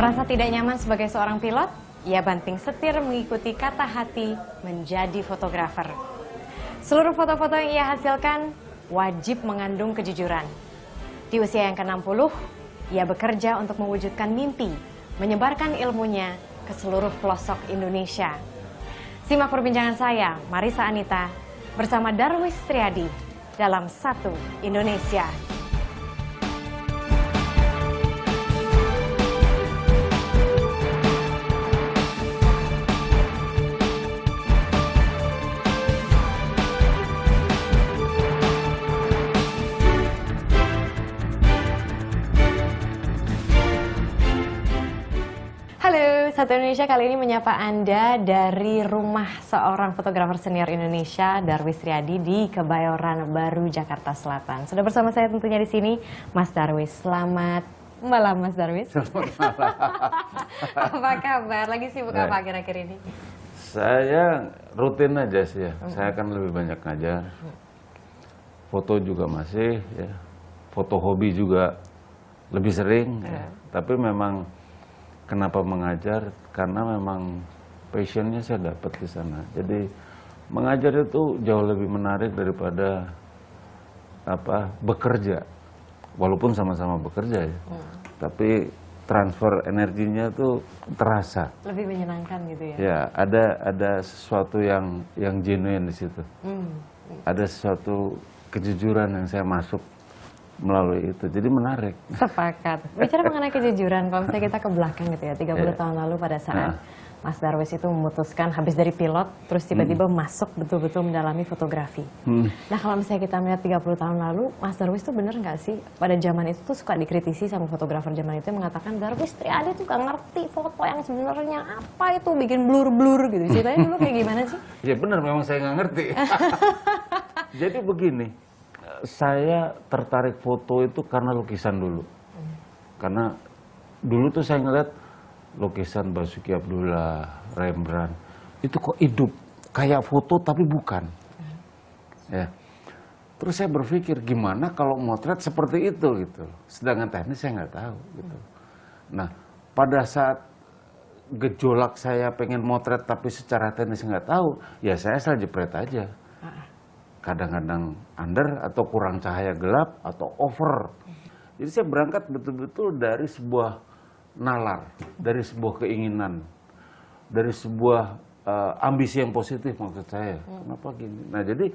Merasa tidak nyaman sebagai seorang pilot, ia banting setir mengikuti kata hati menjadi fotografer. Seluruh foto-foto yang ia hasilkan wajib mengandung kejujuran. Di usia yang ke-60, ia bekerja untuk mewujudkan mimpi, menyebarkan ilmunya ke seluruh pelosok Indonesia. Simak perbincangan saya, Marisa Anita, bersama Darwis Triadi dalam Satu Indonesia. Halo, Satu Indonesia kali ini menyapa Anda dari rumah seorang fotografer senior Indonesia, Darwis Triadi di Kebayoran Baru, Jakarta Selatan. Sudah bersama saya tentunya di sini, Mas Darwis. Selamat malam, Mas Darwis. Selamat malam. Apa kabar? Lagi sibuk apa akhir-akhir ini? Saya rutin aja sih ya. Saya kan lebih banyak ngajar. Foto juga masih ya. Foto hobi juga lebih sering ya. Tapi memang kenapa mengajar? Karena memang passionnya saya dapat di sana. Jadi mengajar itu jauh lebih menarik daripada bekerja. Walaupun sama-sama bekerja ya. Tapi transfer energinya tuh terasa. Lebih menyenangkan gitu ya? Ya, ada sesuatu yang genuine di situ. Ada sesuatu kejujuran yang saya masuk melalui itu, jadi menarik. Sepakat. Bicara mengenai kejujuran, kalau misalnya kita ke belakang gitu ya, 30 tahun lalu pada saat Mas Darwis itu memutuskan habis dari pilot, terus tiba-tiba masuk betul-betul mendalami fotografi. Nah kalau misalnya kita melihat 30 tahun lalu, Mas Darwis itu bener nggak sih pada zaman itu tuh suka dikritisi sama fotografer zaman itu yang mengatakan Darwis Triadi tuh gak ngerti foto yang sebenarnya apa itu, bikin blur-blur gitu. Ceritanya dulu kayak gimana sih? Ya benar, memang saya nggak ngerti. Jadi begini, saya tertarik foto itu karena lukisan dulu. Karena dulu tuh saya ngeliat lukisan Basuki Abdullah, Rembrandt, itu kok hidup, kayak foto tapi bukan. Ya. Terus saya berpikir gimana kalau motret seperti itu gitu. Sedangkan teknis saya nggak tahu gitu. Nah, pada saat gejolak saya pengen motret tapi secara teknis nggak tahu, ya saya asal jepret aja. Kadang-kadang under atau kurang cahaya gelap atau over. Jadi saya berangkat betul-betul dari sebuah nalar, dari sebuah keinginan, dari sebuah ambisi yang positif maksud saya. Kenapa gini? Nah jadi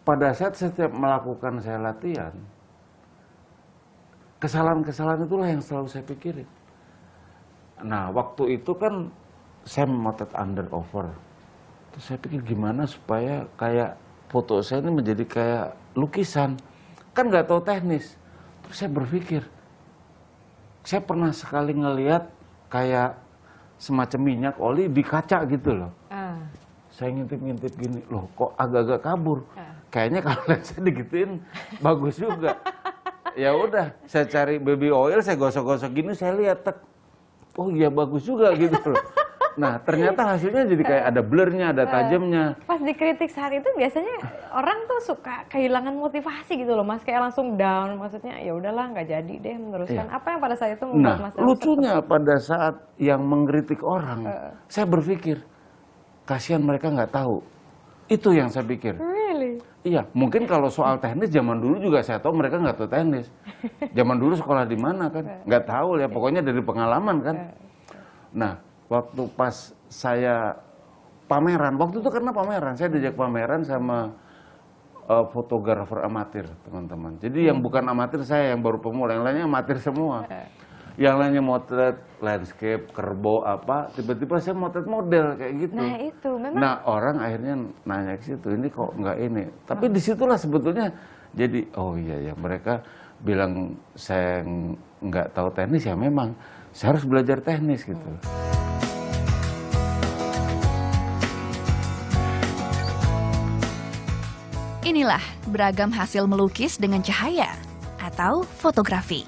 pada saat setiap melakukan saya latihan, kesalahan-kesalahan itulah yang selalu saya pikirin. Nah waktu itu kan saya memotret under over. Terus saya pikir gimana supaya kayak foto saya ini menjadi kayak lukisan, kan nggak tahu teknis. Terus saya berpikir, saya pernah sekali ngelihat kayak semacam minyak oli di kaca gitu loh. Saya ngintip-ngintip gini, loh kok agak-agak kabur. Kayaknya kalau saya digituin bagus juga. Ya udah, saya cari baby oil, saya gosok-gosok gini, saya lihat, oh iya bagus juga gitu loh. Nah ternyata hasilnya jadi kayak ada blurnya, ada tajamnya. Pas dikritik saat itu biasanya orang tuh suka kehilangan motivasi gitu loh Mas, kayak langsung down, maksudnya ya udahlah nggak jadi deh meneruskan. Apa yang pada saat itu membuat Mas Darwis lucunya pada saat yang mengkritik orang, saya berpikir kasihan mereka nggak tahu. Itu yang saya pikir. Really? Iya, mungkin kalau soal teknis zaman dulu juga saya tahu mereka nggak tahu teknis. Zaman dulu sekolah di mana kan, nggak tahu ya, pokoknya dari pengalaman kan. Nah waktu pas saya pameran, waktu itu karena pameran, saya diajak pameran sama fotografer amatir, teman-teman. Jadi yang bukan amatir saya yang baru pemula, yang lainnya amatir semua. Yang lainnya motret landscape, kerbo apa, tiba-tiba saya motret model kayak gitu. Nah itu memang. Nah orang akhirnya nanya ke situ, ini kok nggak ini. Tapi disitulah sebetulnya jadi, oh iya ya mereka bilang saya nggak tahu teknis ya memang saya harus belajar teknis gitu. Inilah beragam hasil melukis dengan cahaya atau fotografi.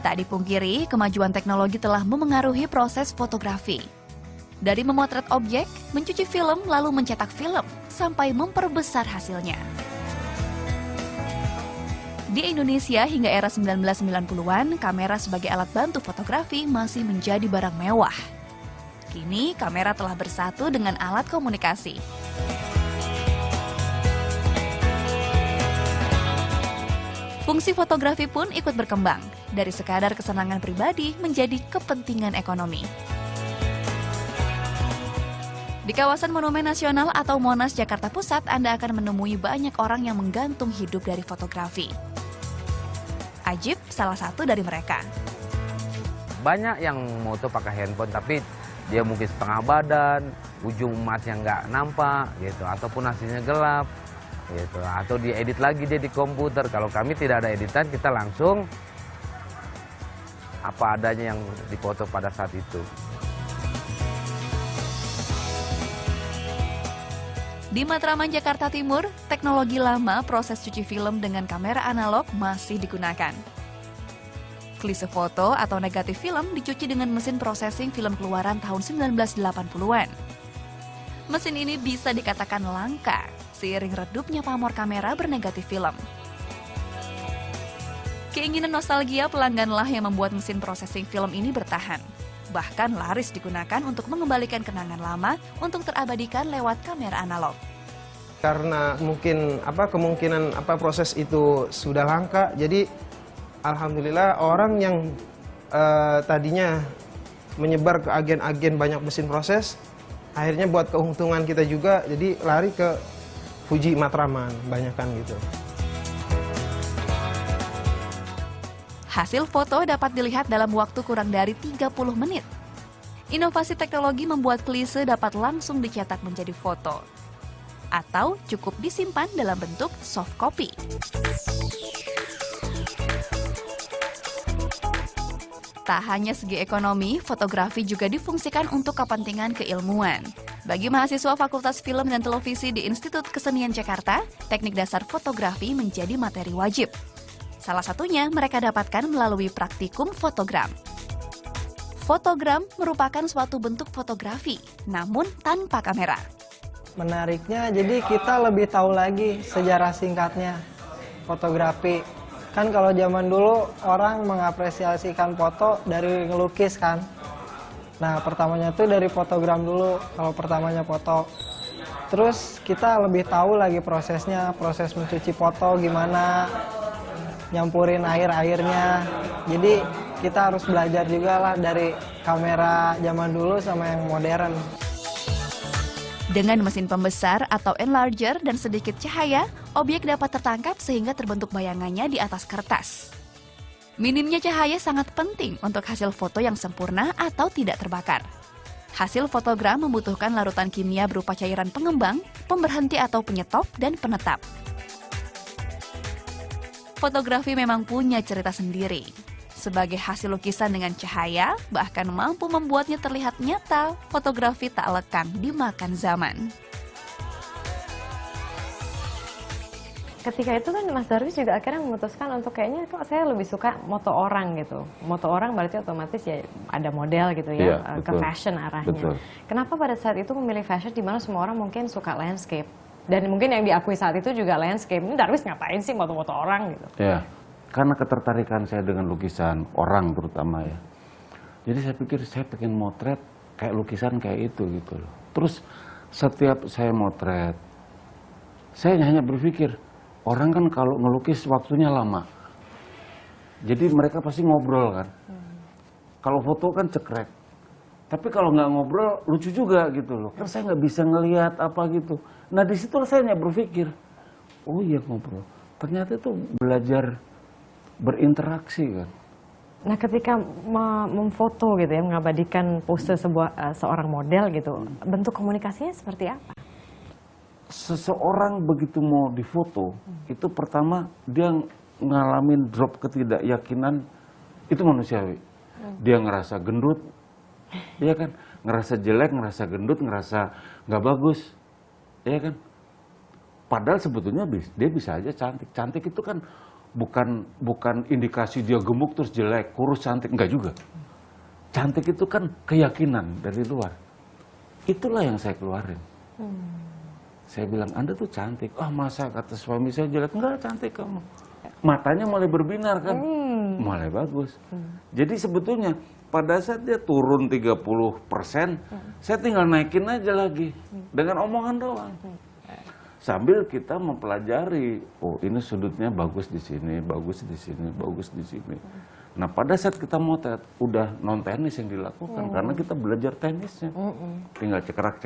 Tak dipungkiri, kemajuan teknologi telah memengaruhi proses fotografi. Dari memotret objek, mencuci film, lalu mencetak film, sampai memperbesar hasilnya. Di Indonesia hingga era 1990-an, kamera sebagai alat bantu fotografi masih menjadi barang mewah. Kini, kamera telah bersatu dengan alat komunikasi. Fungsi fotografi pun ikut berkembang, dari sekadar kesenangan pribadi menjadi kepentingan ekonomi. Di kawasan Monumen Nasional atau Monas, Jakarta Pusat, Anda akan menemui banyak orang yang menggantung hidup dari fotografi. Ajib salah satu dari mereka. Banyak yang moto pakai handphone, tapi dia mungkin setengah badan, ujung emasnya nggak nampak, gitu, ataupun hasilnya gelap, gitu, atau diedit lagi dia di komputer. Kalau kami tidak ada editan, kita langsung apa adanya yang dipoto pada saat itu. Di Matraman, Jakarta Timur, teknologi lama proses cuci film dengan kamera analog masih digunakan. Klise foto atau negatif film dicuci dengan mesin processing film keluaran tahun 1980-an. Mesin ini bisa dikatakan langka, seiring redupnya pamor kamera bernegatif film. Keinginan nostalgia pelangganlah yang membuat mesin processing film ini bertahan. Bahkan laris digunakan untuk mengembalikan kenangan lama untuk terabadikan lewat kamera analog. Karena mungkin kemungkinan proses itu sudah langka, jadi alhamdulillah orang yang tadinya menyebar ke agen-agen banyak mesin proses, akhirnya buat keuntungan kita juga, jadi lari ke Fuji Matraman, banyakan gitu. Hasil foto dapat dilihat dalam waktu kurang dari 30 menit. Inovasi teknologi membuat klise dapat langsung dicetak menjadi foto. Atau cukup disimpan dalam bentuk soft copy. Tak hanya segi ekonomi, fotografi juga difungsikan untuk kepentingan keilmuan. Bagi mahasiswa Fakultas Film dan Televisi di Institut Kesenian Jakarta, teknik dasar fotografi menjadi materi wajib. Salah satunya mereka dapatkan melalui praktikum fotogram. Fotogram merupakan suatu bentuk fotografi, namun tanpa kamera. Menariknya, jadi kita lebih tahu lagi sejarah singkatnya fotografi. Kan kalau zaman dulu orang mengapresiasikan foto dari ngelukis kan. Nah, pertamanya tuh dari fotogram dulu, kalau pertamanya foto. Terus kita lebih tahu lagi prosesnya, proses mencuci foto gimana, nyampurin air-airnya. Jadi kita harus belajar juga lah dari kamera zaman dulu sama yang modern. Dengan mesin pembesar atau enlarger dan sedikit cahaya, objek dapat tertangkap sehingga terbentuk bayangannya di atas kertas. Minimnya cahaya sangat penting untuk hasil foto yang sempurna atau tidak terbakar. Hasil fotogram membutuhkan larutan kimia berupa cairan pengembang, pemberhenti atau penyetop, dan penetap. Fotografi memang punya cerita sendiri. Sebagai hasil lukisan dengan cahaya, bahkan mampu membuatnya terlihat nyata, fotografi tak lekang dimakan zaman. Ketika itu kan Mas Darwis juga akhirnya memutuskan untuk kayaknya kok saya lebih suka moto orang gitu. Moto orang berarti otomatis ya ada model gitu ya, Iya, ke betul. fashion arahnya. Betul. Kenapa pada saat itu memilih fashion di mana semua orang mungkin suka landscape? Dan mungkin yang diakui saat itu juga landscape. Ini Darwis ngapain sih moto-moto orang gitu? Ya, karena ketertarikan saya dengan lukisan orang terutama ya. Jadi saya pikir saya pengen motret kayak lukisan kayak itu gitu loh. Terus setiap saya motret, saya hanya berpikir, orang kan kalau ngelukis waktunya lama. Jadi mereka pasti ngobrol kan. Kalau foto kan cekrek. Tapi kalau nggak ngobrol lucu juga gitu loh. Kan saya nggak bisa ngelihat apa gitu. Nah di situ saya hanya berpikir, oh iya ngobrol. Ternyata itu belajar berinteraksi kan. Nah ketika memfoto gitu ya, mengabadikan pose seorang model gitu, bentuk komunikasinya seperti apa? Seseorang begitu mau difoto, itu pertama dia ngalamin drop ketidakyakinan, itu manusiawi. Dia ngerasa gendut, dia kan ngerasa jelek, ngerasa gendut, ngerasa nggak bagus, ya kan. Padahal sebetulnya dia bisa aja cantik. Cantik itu kan bukan indikasi dia gemuk terus jelek, kurus cantik, enggak juga. Cantik itu kan keyakinan dari luar. Itulah yang saya keluarin. Saya bilang, Anda tuh cantik. Ah masa kata suami saya jelek? Enggak, cantik kamu. matanya mulai berbinar kan, mulai bagus. Jadi sebetulnya pada saat dia turun 30%, saya tinggal naikin aja lagi dengan omongan doang. Sambil kita mempelajari, oh ini sudutnya bagus di sini, bagus di sini, bagus di sini. Nah pada saat kita motret, udah non teknis yang dilakukan karena kita belajar teknisnya. Tinggal cekerak,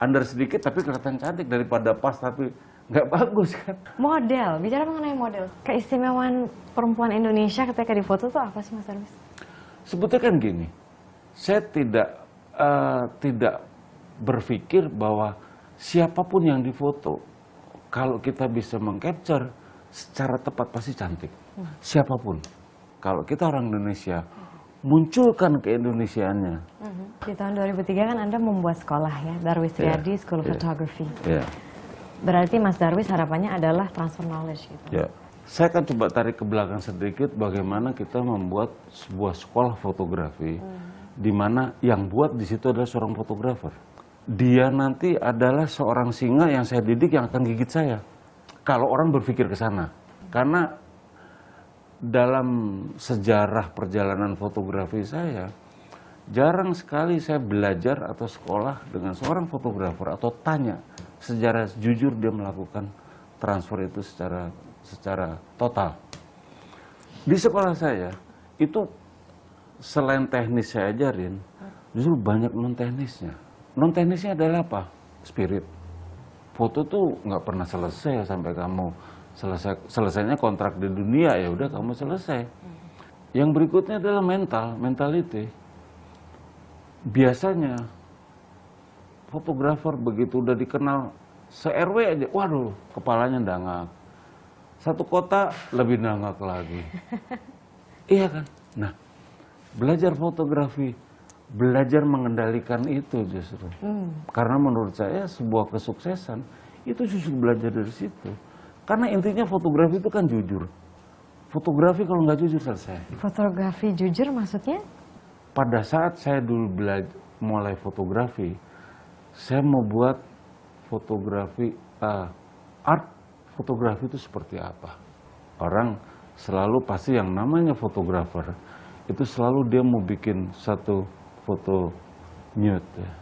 under sedikit tapi kelihatan cantik daripada pas tapi nggak bagus kan. Model, bicara mengenai model, keistimewaan perempuan Indonesia ketika difoto tuh apa sih Mas Darwis? Sebetulnya kan gini, saya tidak berpikir bahwa siapapun yang difoto, kalau kita bisa mengcapture secara tepat pasti cantik. Siapapun. Kalau kita orang Indonesia, munculkan keindonesiaannya. Di tahun 2003 kan Anda membuat sekolah ya, Darwis Riyadi School of Photography. Berarti Mas Darwis harapannya adalah transfer knowledge gitu. Saya akan coba tarik ke belakang sedikit bagaimana kita membuat sebuah sekolah fotografi di mana yang buat di situ adalah seorang fotografer. Dia nanti adalah seorang singa yang saya didik yang akan gigit saya. Kalau orang berpikir ke sana. Karena dalam sejarah perjalanan fotografi saya, jarang sekali saya belajar atau sekolah dengan seorang fotografer atau tanya secara jujur dia melakukan transfer itu secara total. Di sekolah saya itu selain teknis saya ajarin, justru banyak non teknisnya. Non teknisnya adalah apa? Spirit. Foto tuh nggak pernah selesai sampai kamu selesainya kontrak di dunia ya udah kamu selesai. Yang berikutnya adalah mentality. Biasanya fotografer begitu udah dikenal se-RW aja, waduh kepalanya dangak. Satu kota lebih dangak lagi. Iya kan? Nah, belajar fotografi, belajar mengendalikan itu justru. Karena menurut saya sebuah kesuksesan itu justru belajar dari situ. Karena intinya fotografi itu kan jujur. Fotografi kalau nggak jujur selesai. Fotografi jujur maksudnya? Pada saat saya dulu mulai fotografi, saya mau buat fotografi art fotografi itu seperti apa. Orang selalu pasti yang namanya fotografer itu selalu dia mau bikin satu foto nude ya.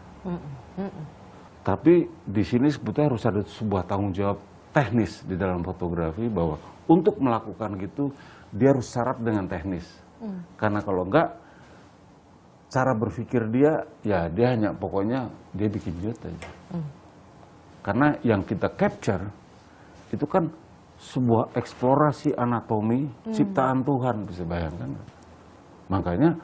Tapi di sini sebetulnya harus ada sebuah tanggung jawab teknis di dalam fotografi bahwa untuk melakukan gitu dia harus syarat dengan teknis. Karena kalau enggak cara berpikir dia ya dia hanya pokoknya dia bikin nude aja. Karena yang kita capture itu kan sebuah eksplorasi anatomi ciptaan Tuhan, bisa bayangkan. Makanya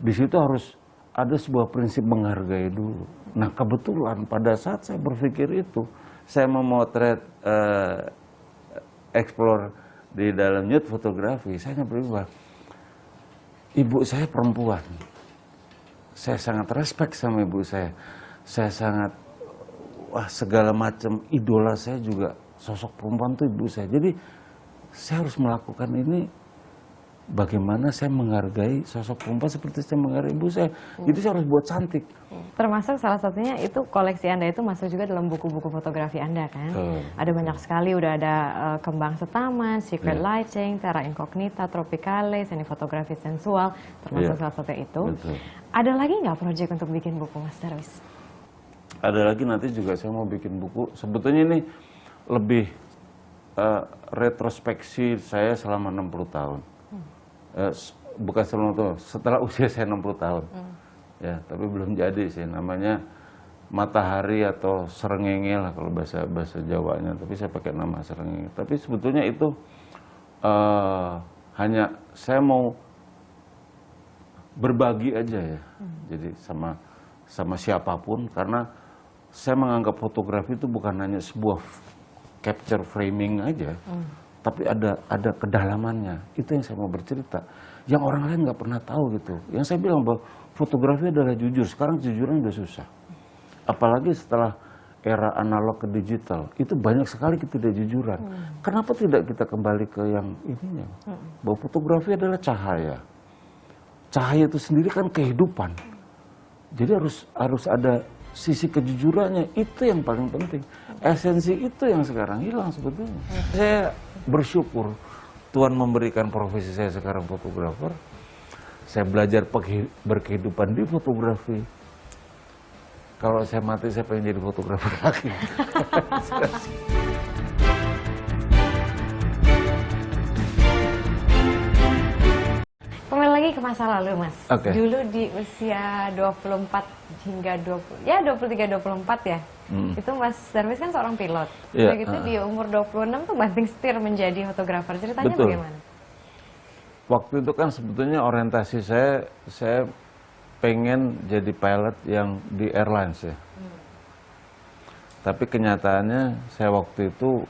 di situ harus ada sebuah prinsip menghargai dulu. Nah kebetulan pada saat saya berpikir itu, saya memotret explore di dalam nude fotografi, saya berubah. Ibu saya perempuan, saya sangat respect sama ibu saya sangat segala macam idola saya juga sosok perempuan tuh ibu saya. Jadi saya harus melakukan ini bagaimana saya menghargai sosok perempuan seperti saya menghargai ibu saya. Jadi saya harus buat cantik. Termasuk salah satunya itu koleksi Anda itu masuk juga dalam buku-buku fotografi Anda kan? Ada banyak sekali, udah ada Kembang Setaman, Secret Lighting, Terra Incognita, Tropicale, Seni Fotografi Sensual, termasuk salah satu itu. Ada lagi nggak proyek untuk bikin buku Mas Darwis? Ada lagi nanti juga saya mau bikin buku. Sebetulnya ini lebih retrospeksi saya selama 60 tahun. Bukan selama itu, setelah usia saya 60 tahun. Ya, tapi belum jadi sih. Namanya Matahari atau Srengenge lah kalau bahasa Jawanya. Tapi saya pakai nama Srengenge. Tapi sebetulnya itu hanya saya mau berbagi aja ya. Jadi sama siapapun karena saya menganggap fotografi itu bukan hanya sebuah capture framing aja. Tapi ada kedalamannya. Itu yang saya mau bercerita. Yang orang lain nggak pernah tahu gitu. Yang saya bilang bahwa fotografi adalah jujur. Sekarang kejujuran udah susah. Apalagi setelah era analog ke digital. Itu banyak sekali ketidakjujuran. Kenapa tidak kita kembali ke yang ininya? Bahwa fotografi adalah cahaya. Cahaya itu sendiri kan kehidupan. Jadi harus ada sisi kejujurannya. Itu yang paling penting. Esensi itu yang sekarang hilang sebetulnya. Saya bersyukur Tuhan memberikan profesi saya sekarang fotografer. Saya belajar berkehidupan di fotografi. Kalau saya mati, saya pengen jadi fotografer lagi. Kembali lagi ke masa lalu, Mas. Oke. Dulu di usia 24 hingga 23-24 ya. Itu Mas Darwis kan seorang pilot. Iya, Udah gitu di umur 26 tuh banting setir menjadi fotografer. Ceritanya Betul. bagaimana? Waktu itu kan sebetulnya orientasi saya pengen jadi pilot yang di airlines ya. Tapi kenyataannya saya waktu itu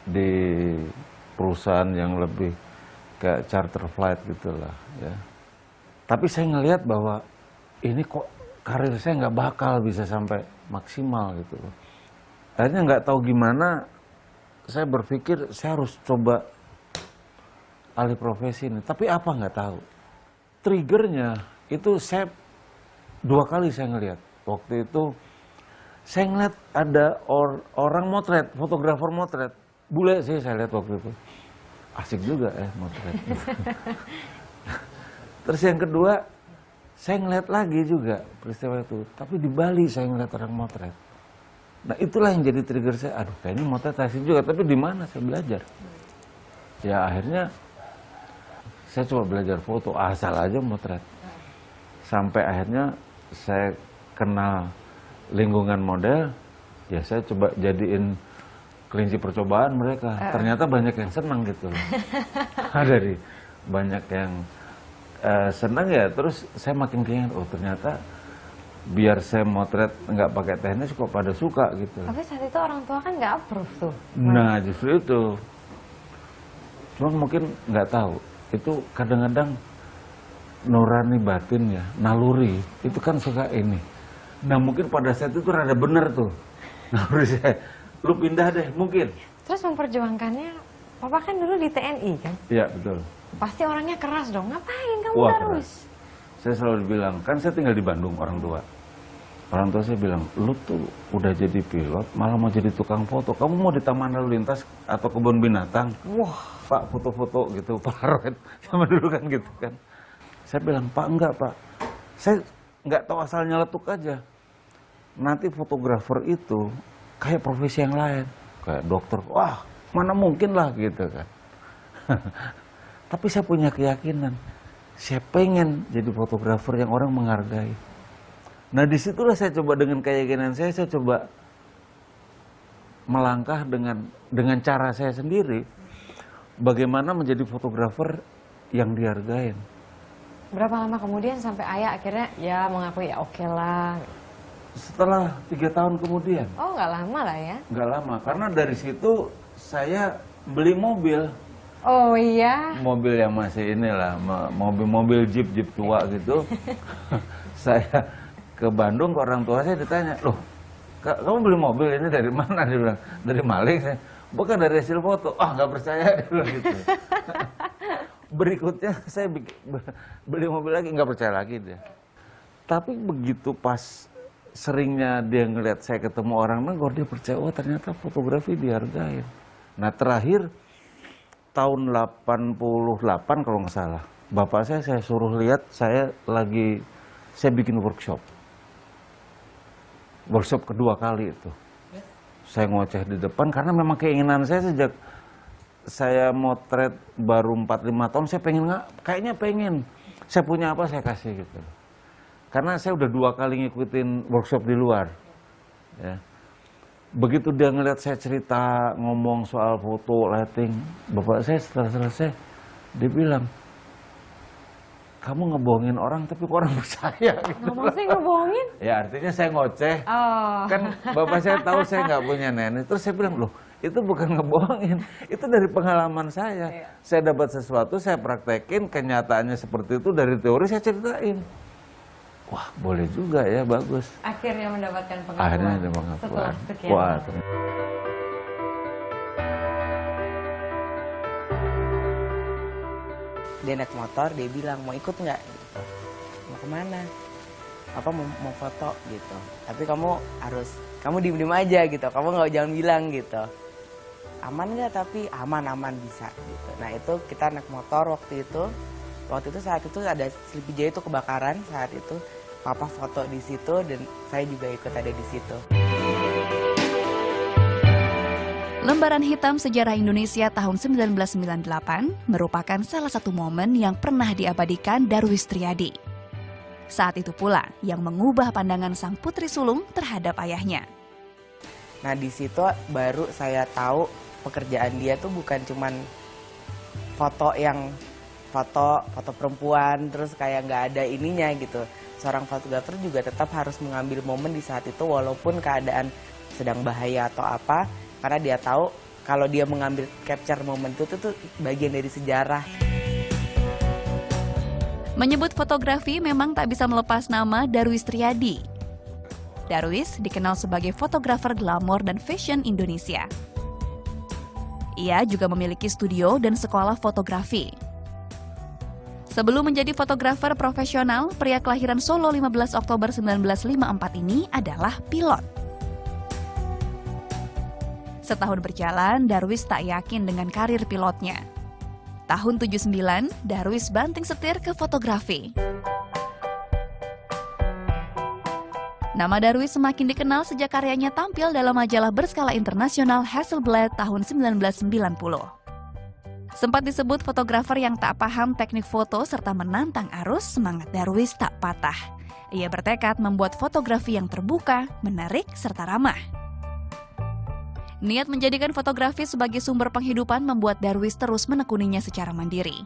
di perusahaan yang lebih kayak charter flight gitulah ya. Tapi saya ngelihat bahwa ini kok karir saya nggak bakal bisa sampai maksimal gitu loh. Akhirnya nggak tahu gimana, saya berpikir saya harus coba alih profesi ini. Tapi apa nggak tahu. Triggernya itu saya 2 kali saya ngelihat. Waktu itu saya ngeliat ada orang motret, fotografer motret. Bule sih saya lihat waktu itu. Asik juga ya motret. Terus yang kedua, saya ngeliat lagi juga peristiwa itu. Tapi di Bali saya ngeliat orang motret. Nah itulah yang jadi trigger saya. Aduh kayaknya motret asik juga, tapi di mana saya belajar? Ya akhirnya saya coba belajar foto, asal aja motret. Sampai akhirnya saya kenal lingkungan model, ya saya coba jadiin kelinci percobaan mereka. Ternyata banyak yang senang gitu loh. Dari banyak yang senang ya, terus saya makin keinget, oh ternyata biar saya motret nggak pakai teknis kok pada suka gitu. Tapi saat itu orang tua kan nggak approve tuh. Nah justru itu. Cuma mungkin nggak tahu. Itu kadang-kadang nurani batin ya, naluri. Itu kan suka ini. Nah mungkin pada saat itu rada bener tuh. Naluri saya. Lu pindah deh mungkin. Terus memperjuangkannya, Papa kan dulu di TNI kan? Iya betul. Pasti orangnya keras dong. Ngapain kamu Wah, terus? Saya selalu bilang, kan saya tinggal di Bandung orang tua. Orang tua saya bilang, lu tuh udah jadi pilot, malah mau jadi tukang foto. Kamu mau di taman lalu lintas atau kebun binatang? Wah, Pak foto-foto gitu, Polaroid. Sama dulu kan gitu kan. Saya bilang, Pak enggak Pak. Saya nggak tahu asal nyeletuk aja. Nanti fotografer itu kayak profesi yang lain. Kayak dokter, wah mana mungkin lah gitu kan. Tapi saya punya keyakinan. Saya pengen jadi fotografer yang orang menghargai. Nah disitulah saya coba dengan keyakinan saya coba melangkah dengan cara saya sendiri. Bagaimana menjadi fotografer yang dihargain. Berapa lama kemudian sampai ayah akhirnya ya mengakui ya oke lah. Setelah 3 tahun kemudian. Oh nggak lama lah ya? Nggak lama, karena dari situ saya beli mobil. Oh iya? Mobil yang masih inilah, mobil Jeep tua gitu. Saya ke Bandung, ke orang tua saya ditanya, loh kamu beli mobil ini dari mana? Dia bilang, dari maling. Saya, bukan dari hasil foto. Ah nggak percaya, dia bilang gitu. Berikutnya saya beli mobil lagi, nggak percaya lagi dia. Tapi begitu pas seringnya dia ngeliat saya ketemu orang Nenggor, dia percaya, oh ternyata fotografi dihargain. Nah terakhir tahun 88 kalau nggak salah, bapak saya suruh lihat saya bikin workshop kedua kali itu. Saya ngoceh di depan karena memang keinginan saya sejak saya motret baru 4-5 tahun, saya kayaknya pengen, saya punya apa saya kasih gitu. Karena saya udah 2 kali ngikutin workshop di luar. Ya. Begitu dia ngeliat saya cerita, ngomong soal foto, lighting, bapak saya setelah selesai, dia bilang, kamu ngebohongin orang tapi kok orang percaya gitu. Nggak mau sih ngebohongin? Ya artinya saya ngoceh. Oh. Kan bapak saya tahu saya nggak punya nenek. Terus saya bilang, loh itu bukan ngebohongin, itu dari pengalaman saya. Iya. Saya dapat sesuatu, saya praktekin, kenyataannya seperti itu, dari teori saya ceritain. Wah boleh juga ya, bagus. Akhirnya mendapatkan pengakuan. Akhirnya ada pengakuan. Setelah sekian Wah, lama. Dia naik motor, dia bilang mau ikut nggak gitu. Mau kemana? Apa mau foto gitu. Tapi kamu diem aja gitu, kamu nggak jangan bilang gitu. aman nggak, tapi aman bisa gitu. Nah itu kita naik motor waktu itu saat itu ada Sleepy itu kebakaran saat itu. Papa foto di situ dan saya juga ikut ada di situ. Lembaran hitam sejarah Indonesia tahun 1998 merupakan salah satu momen yang pernah diabadikan Darwis Triadi. Saat itu pula yang mengubah pandangan sang putri sulung terhadap ayahnya. Nah di situ baru saya tahu pekerjaan dia tuh bukan cuman foto perempuan terus kayak nggak ada ininya gitu. Seorang fotografer juga tetap harus mengambil momen di saat itu walaupun keadaan sedang bahaya atau apa, karena dia tahu kalau dia mengambil capture momen itu tuh bagian dari sejarah. Menyebut fotografi memang tak bisa melepas nama Darwis Triadi. Darwis dikenal sebagai fotografer glamor dan fashion Indonesia. Ia juga memiliki studio dan sekolah fotografi. Sebelum menjadi fotografer profesional, pria kelahiran Solo 15 Oktober 1954 ini adalah pilot. Setahun berjalan, Darwis tak yakin dengan karir pilotnya. Tahun 79, Darwis banting setir ke fotografi. Nama Darwis semakin dikenal sejak karyanya tampil dalam majalah berskala internasional Hasselblad tahun 1990. Sempat disebut fotografer yang tak paham teknik foto serta menantang arus, semangat Darwis tak patah. Ia bertekad membuat fotografi yang terbuka, menarik, serta ramah. Niat menjadikan fotografi sebagai sumber penghidupan membuat Darwis terus menekuninya secara mandiri.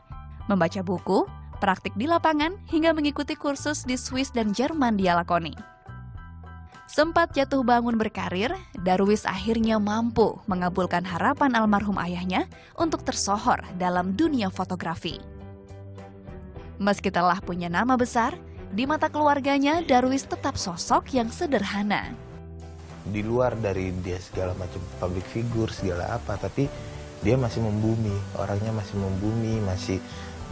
Membaca buku, praktik di lapangan, hingga mengikuti kursus di Swiss dan Jerman dia lakoni. Sempat jatuh bangun berkarir, Darwis akhirnya mampu mengabulkan harapan almarhum ayahnya untuk tersohor dalam dunia fotografi. Meski telah punya nama besar, di mata keluarganya Darwis tetap sosok yang sederhana. Di luar dari dia segala macam public figure segala apa, tapi dia masih membumi, orangnya masih membumi,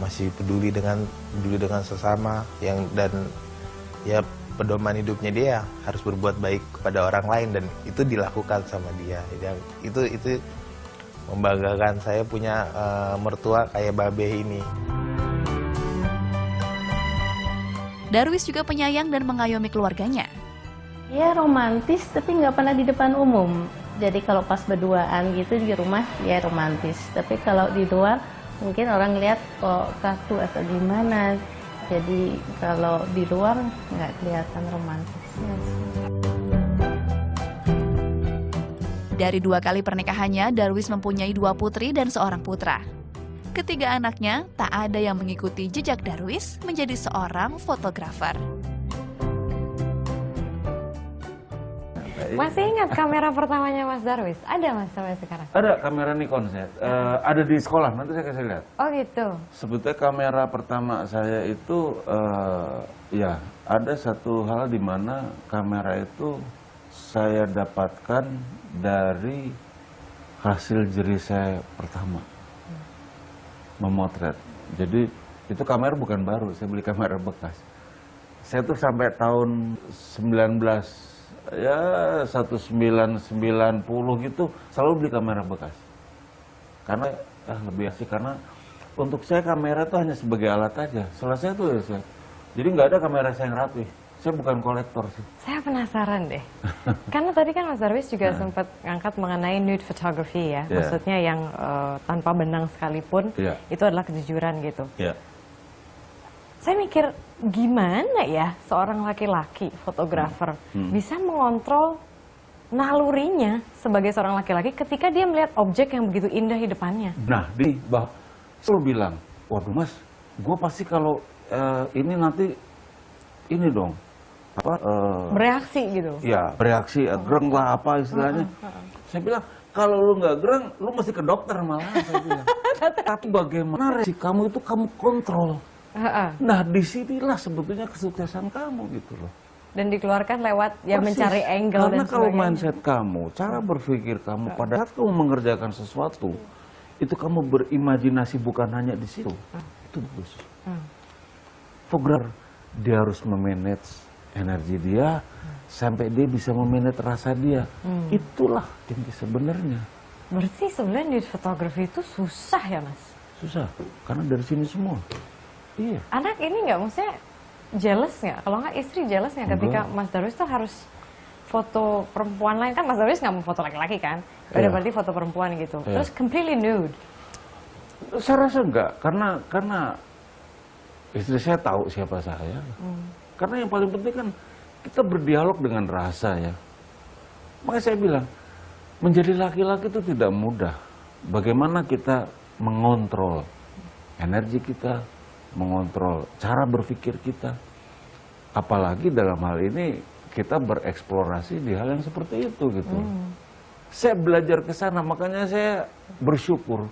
masih peduli dengan sesama dan ya pedoman hidupnya dia harus berbuat baik kepada orang lain dan itu dilakukan sama dia. Itu membanggakan saya punya mertua kayak Babe ini. Darwis juga penyayang dan mengayomi keluarganya. Ya romantis tapi nggak pernah di depan umum. Jadi kalau pas berduaan gitu di rumah ya romantis. Tapi kalau di luar mungkin orang lihat kok kaku atau gimana. Jadi kalau di luar nggak kelihatan romantisnya sih. Dari 2 kali pernikahannya, Darwis mempunyai 2 putri dan seorang putra. Ketiga anaknya tak ada yang mengikuti jejak Darwis menjadi seorang fotografer. Masih ingat kamera pertamanya Mas Darwis? Ada Mas sampai sekarang? Ada kamera Nikon saya. Ada di sekolah, nanti saya kasih lihat. Oh gitu? Sebetulnya kamera pertama saya itu, ya ada satu hal di mana kamera itu saya dapatkan dari hasil jerih saya pertama. Memotret. Jadi itu kamera bukan baru, saya beli kamera bekas. Saya tuh sampai tahun 1990 gitu selalu beli kamera bekas. Karena lebih asik, karena untuk saya kamera itu hanya sebagai alat aja. Selesai tuh ya saya. Jadi nggak ada kamera saya yang rapi. Saya bukan kolektor sih. Saya penasaran deh. Karena tadi kan Mas Darwis juga sempat ngangkat mengenai nude photography ya. Maksudnya yang tanpa benang sekalipun itu adalah kejujuran gitu. Saya mikir gimana ya seorang laki-laki fotografer bisa mengontrol nalurinya sebagai seorang laki-laki ketika dia melihat objek yang begitu indah di depannya. Nah, selalu bilang, waduh Mas, gue pasti kalau ini nanti ini dong. Bereaksi gitu. Ya, bereaksi, gereng lah apa istilahnya. Saya bilang, kalau lu nggak gereng, lu mesti ke dokter malah. Saya bilang. Tapi bagaimana sih kamu itu kamu kontrol. Nah, disinilah sebetulnya kesuksesan kamu gitu loh. Dan dikeluarkan lewat ya Persis. Mencari angle karena dan kalau sebagainya. mindset kamu, cara berpikir kamu pada saat kamu mengerjakan sesuatu, itu kamu berimajinasi bukan hanya di situ. Itu bagus. Fotografer dia harus memanage energi dia sampai dia bisa memanage rasa dia. Itulah inti sebenarnya. Berarti sebenarnya nude photography itu susah ya Mas? Susah, karena dari sini semua. Iya. Anak ini nggak, maksudnya jealous nggak? Kalau nggak istri jealous nggak ketika Mas Darwis tuh harus foto perempuan lain? Kan Mas Darwis nggak mau foto laki-laki kan? Udah Iya. berarti foto perempuan gitu. Iya. Terus completely nude. Saya rasa enggak, karena istri saya tahu siapa saya. Karena yang paling penting kan kita berdialog dengan rasa ya. Makanya saya bilang, menjadi laki-laki itu tidak mudah. Bagaimana kita mengontrol energi kita, mengontrol cara berpikir kita. Apalagi dalam hal ini kita bereksplorasi di hal yang seperti itu gitu. Saya belajar ke sana, makanya saya bersyukur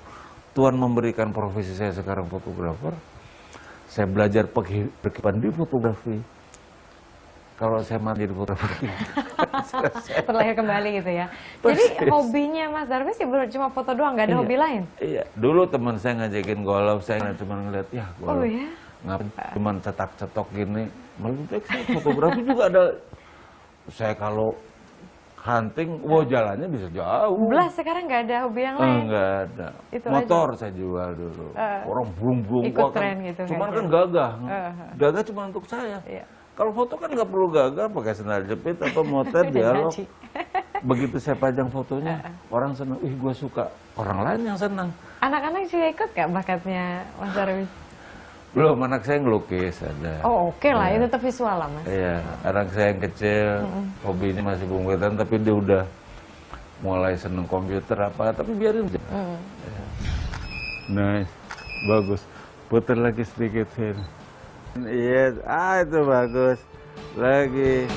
Tuhan memberikan profesi saya sekarang fotografer. Saya belajar berkehidupan di fotografi. Kalau saya mati di fotografi, Terlahir kembali gitu ya. Persis. Jadi hobinya Mas Darwis ya cuma foto doang, nggak ada Iya. hobi lain? Iya, dulu teman saya ngajakin golf, saya nggak cuma ngeliat, ya golf. Oh ya? Ngapain cuma cetak-cetok gini. Lebih baik saya fotografi juga ada. Saya kalau hunting, wah jalannya bisa jauh. Belas sekarang nggak ada hobi yang lain? Enggak ada. Itu Motor saya jual dulu. Orang brung-brung. ikut wah, tren gitu kan Cuman ya? kan gagah. Gagah cuma untuk saya. Iya. Kalau foto kan nggak perlu gagah, pakai sendal jepit atau motor dialog. Gaji. Begitu saya pajang fotonya, orang senang. Ih, gue suka. Orang lain yang senang. Anak-anak juga ikut nggak bakatnya Mas Darwis? Belum, anak saya ngelukis ada. Oh oke lah, Iya. itu tetap visual lah Mas. Iya, anak saya yang kecil, hobinya masih bungkutan, tapi dia udah mulai seneng komputer apa, tapi biarin aja. Ya. Nice, bagus. Putar lagi sedikit sini. Iya, itu bagus. Lagi.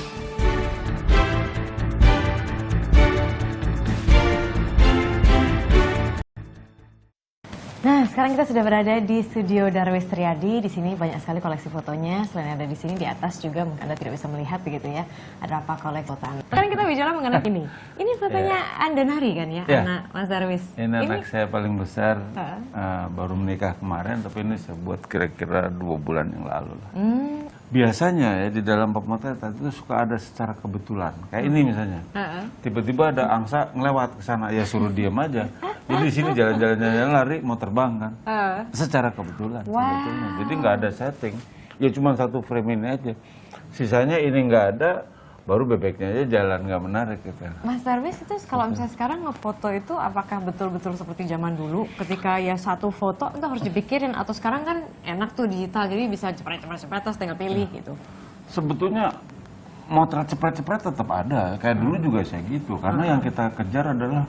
Nah, sekarang kita sudah berada di studio Darwis Triadi. Di sini banyak sekali koleksi fotonya. Selain ada di sini, di atas juga mungkin Anda tidak bisa melihat begitu ya. Ada apa koleksi foto Anda. Sekarang kita bicara mengenai ini. Ini fotonya Anda nari kan ya, Iya. anak Mas Darwis. Ini anak saya paling besar, baru menikah kemarin, tapi ini saya buat kira-kira 2 bulan yang lalu lah. Biasanya ya di dalam pemotretan itu suka ada secara kebetulan. Kayak ini misalnya. Tiba-tiba ada angsa ngelewat ke sana, ya suruh diam aja. Jadi di sini jalan-jalan lari mau terbang kan. Secara kebetulan sebetulnya. Jadi nggak ada setting. Ya cuma satu frame ini aja. Sisanya ini nggak ada, baru bebeknya aja jalan nggak menarik gitu. Mas Darwis itu kalau misalnya sekarang ngefoto itu apakah betul-betul seperti zaman dulu ketika ya satu foto itu harus dipikirin, atau sekarang kan enak tuh digital jadi bisa cepet-cepet terus tinggal pilih gitu. Sebetulnya motret cepret-cepret tetap ada. Kayak dulu juga saya gitu. Karena yang kita kejar adalah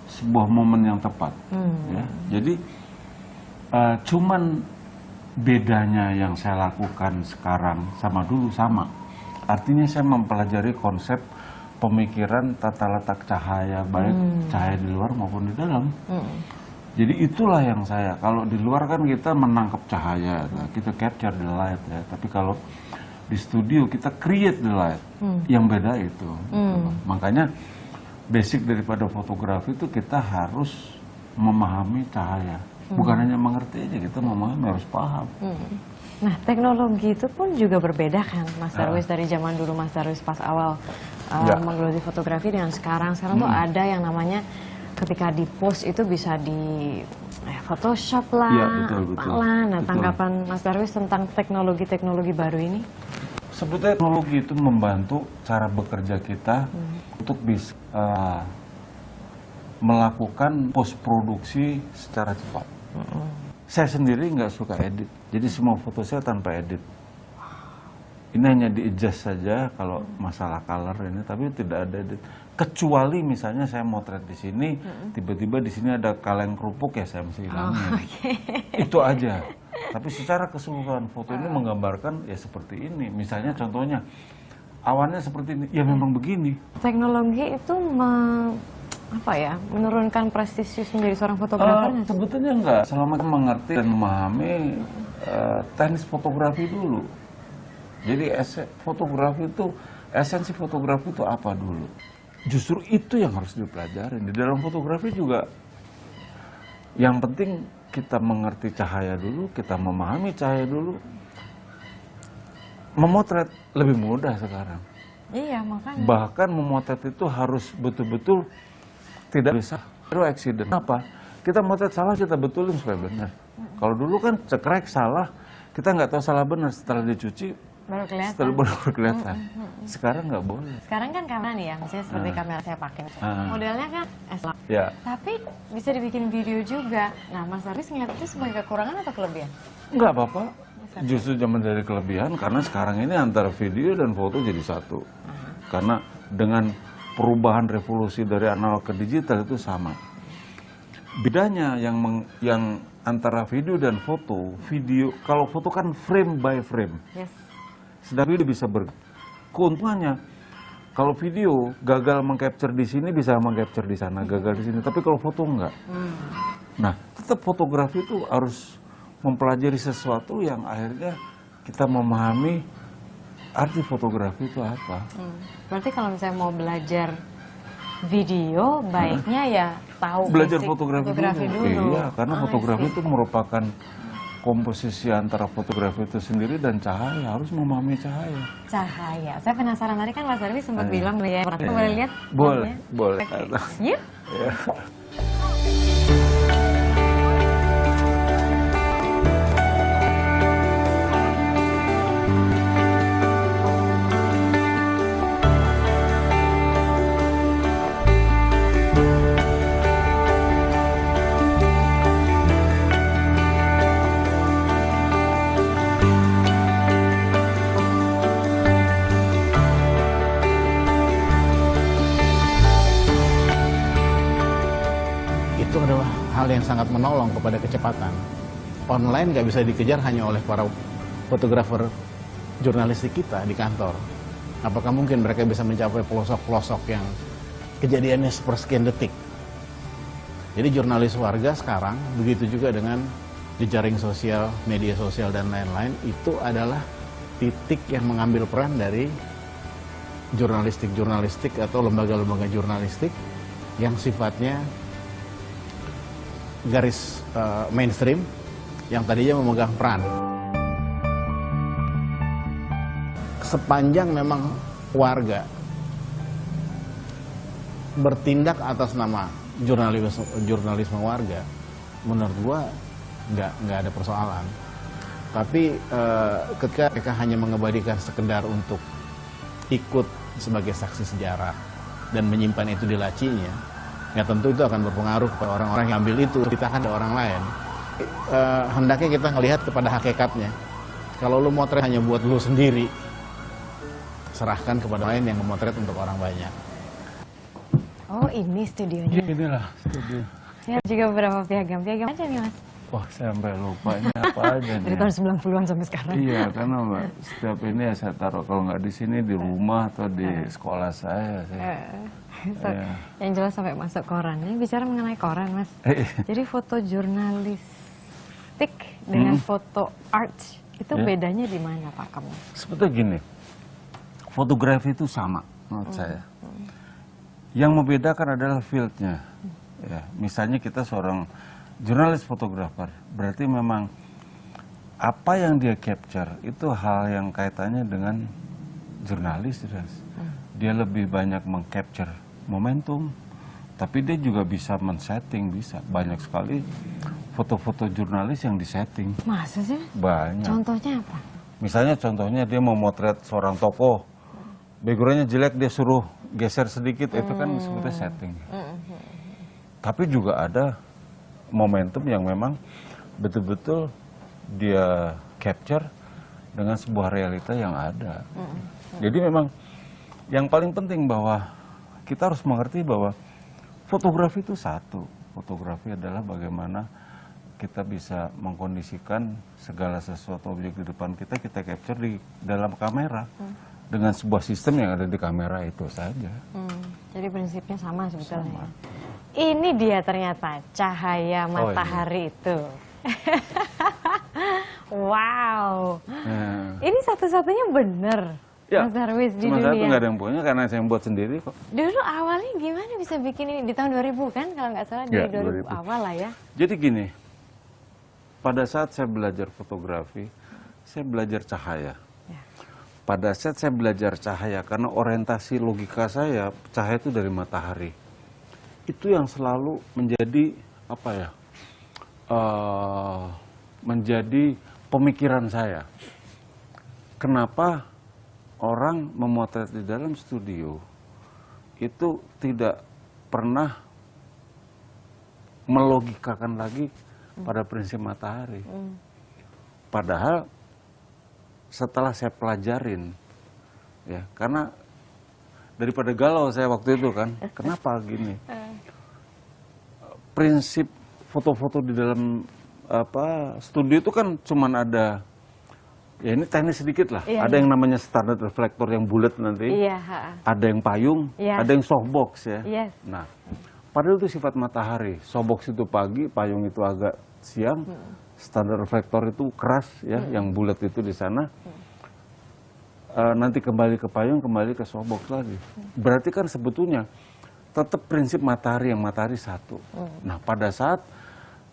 sebuah momen yang tepat. Ya. Jadi cuman bedanya yang saya lakukan sekarang sama dulu sama. Artinya saya mempelajari konsep pemikiran tata letak cahaya, baik cahaya di luar maupun di dalam. Jadi itulah yang saya, kalau di luar kan kita menangkap cahaya, kita capture the light ya. Tapi kalau di studio kita create the light, yang beda itu. Makanya basic daripada fotografi itu kita harus memahami cahaya. Bukan hanya mengerti aja, kita memahami, harus paham. Nah, teknologi itu pun juga berbeda kan, Mas Darwis, dari zaman dulu Mas Darwis pas awal menggeluti fotografi dengan sekarang. Sekarang tuh ada yang namanya ketika di post itu bisa di Photoshop lah, Ya, betul. apalah. Nah, Betul. tanggapan Mas Darwis tentang teknologi-teknologi baru ini? Sebetulnya teknologi itu membantu cara bekerja kita untuk bisa melakukan post produksi secara cepat. Saya sendiri nggak suka edit, jadi semua foto saya tanpa edit. Ini hanya di-adjust saja kalau masalah color ini, tapi tidak ada edit. Kecuali misalnya saya motret di sini, tiba-tiba di sini ada kaleng kerupuk, ya saya mesti hilangin. Itu aja. Tapi secara keseluruhan foto ini menggambarkan ya seperti ini. Misalnya contohnya awannya seperti ini, ya memang begini. Teknologi itu menurunkan prestisius menjadi seorang fotografer nggak sih? Sebetulnya enggak. Selama kita mengerti dan memahami teknis fotografi dulu. Jadi esensi fotografi itu apa dulu? Justru itu yang harus dipelajari. Di dalam fotografi juga yang penting kita mengerti cahaya dulu, kita memahami cahaya dulu. Memotret lebih mudah sekarang. Iya, makanya. Bahkan memotret itu harus betul-betul tidak bisa Itu accident. Apa? Kita motret salah, kita betulin supaya benar. Kalau dulu kan cekrek salah, kita nggak tahu salah benar. Setelah dicuci, Baru kelihatan. setelah baru kelihatan. Sekarang nggak boleh. Sekarang kan kamera nih ya, misalnya seperti kamera saya pakai. Modelnya kan SLR. Ya. Tapi bisa dibikin video juga. Nah, Mas Darwis ngeliat itu sebagai kekurangan atau kelebihan? Nggak apa-apa. Justru zaman dari kelebihan, karena sekarang ini antara video dan foto jadi satu. Karena dengan perubahan revolusi dari analog ke digital itu sama. Bedanya yang antara video dan foto, kalau foto kan frame by frame. Yes. Sedangkan video bisa keuntungannya, kalau video gagal mengcapture di sini bisa mengcapture di sana, gagal di sini. Tapi kalau foto enggak. Nah, tetap fotografi itu harus mempelajari sesuatu yang akhirnya kita memahami arti fotografi itu apa. Berarti kalau misalnya mau belajar video, baiknya ya tahu Belajar basic fotografi dulu. Iya, karena fotografi itu merupakan komposisi antara fotografi itu sendiri dan cahaya, harus memahami cahaya. Cahaya. Saya penasaran, tadi kan Mas Darwis sempat bilang ya, boleh lihat? Boleh, boleh. Yuk. Ya. Itu adalah hal yang sangat menolong kepada kecepatan. Online nggak bisa dikejar hanya oleh para fotografer jurnalistik kita di kantor. Apakah mungkin mereka bisa mencapai pelosok-pelosok yang kejadiannya sepersekian detik? Jadi jurnalis warga sekarang, begitu juga dengan jejaring sosial, media sosial, dan lain-lain, itu adalah titik yang mengambil peran dari jurnalistik atau lembaga-lembaga jurnalistik yang sifatnya garis mainstream yang tadinya memegang peran. Sepanjang memang warga bertindak atas nama jurnalisme warga, menurut gua nggak ada persoalan. Tapi ketika mereka hanya mengabadikan sekedar untuk ikut sebagai saksi sejarah dan menyimpan itu di lacinya, ya tentu itu akan berpengaruh kepada orang-orang yang ambil itu, kita kan ada orang lain. Hendaknya kita melihat kepada hakikatnya. Kalau lu motret hanya buat lu sendiri, serahkan kepada lain yang memotret untuk orang banyak. Oh, ini studionya. Inilah studio. Ya, juga beberapa piagam aja nih, Mas. Wah, saya sampai lupa ini apa aja nih. Dari tahun 90-an sampai sekarang. Iya, karena Mbak, setiap ini ya saya taruh, kalau nggak di sini, di rumah atau di sekolah saya. Yang jelas sampai masuk koran. Ini bicara mengenai koran, Mas. Jadi foto jurnalistik dengan foto art, itu bedanya di mana, Pak, kamu? Sebetulnya gini, fotografi itu sama menurut saya. Yang membedakan adalah fieldnya. Ya, misalnya kita seorang jurnalis fotografer, berarti memang apa yang dia capture itu hal yang kaitannya dengan jurnalis. Dia lebih banyak mengcapture momentum, tapi dia juga bisa men-setting, bisa. Banyak sekali foto-foto jurnalis yang disetting. Masa sih? Banyak. Contohnya apa? Misalnya contohnya dia mau motret seorang tokoh, backgroundnya jelek, dia suruh geser sedikit, itu kan sebetulnya setting. Tapi juga ada momentum yang memang betul-betul dia capture dengan sebuah realita yang ada. Jadi memang yang paling penting bahwa kita harus mengerti bahwa fotografi itu satu. Fotografi adalah bagaimana kita bisa mengkondisikan segala sesuatu objek di depan kita capture di dalam kamera. Dengan sebuah sistem yang ada di kamera itu saja. Jadi prinsipnya sama sebetulnya. Ini dia ternyata cahaya matahari itu. Wow. Ini satu-satunya bener. Ya, Mas Darwis di cuma dunia. satu nggak ada yang punya karena saya yang buat sendiri kok. Dulu awalnya gimana bisa bikin ini? Di tahun 2000 kan kalau nggak salah, Ya, dari 2000 2000. awal lah ya. Jadi gini, pada saat saya belajar fotografi, saya belajar cahaya. Pada saat saya belajar cahaya, karena orientasi logika saya, cahaya itu dari matahari. itu yang selalu menjadi apa ya, menjadi pemikiran saya. Kenapa orang memotret di dalam studio itu tidak pernah melogikakan lagi pada prinsip matahari. Padahal setelah saya pelajarin, ya, karena daripada galau saya waktu itu kan, kenapa gini? Prinsip foto-foto di dalam studio itu kan cuman ada, ya ini teknis sedikit lah. Iya, ada yang namanya standar reflektor yang bulat nanti, Iya. ada yang payung, Yes. ada yang softbox ya. Yes. Nah, padahal itu sifat matahari. Softbox itu pagi, payung itu agak siang. Standar reflektor itu keras ya, yang bulat itu di sana. Nanti kembali ke payung, kembali ke softbox lagi. Berarti kan sebetulnya tetap prinsip matahari, yang matahari satu. Nah, pada saat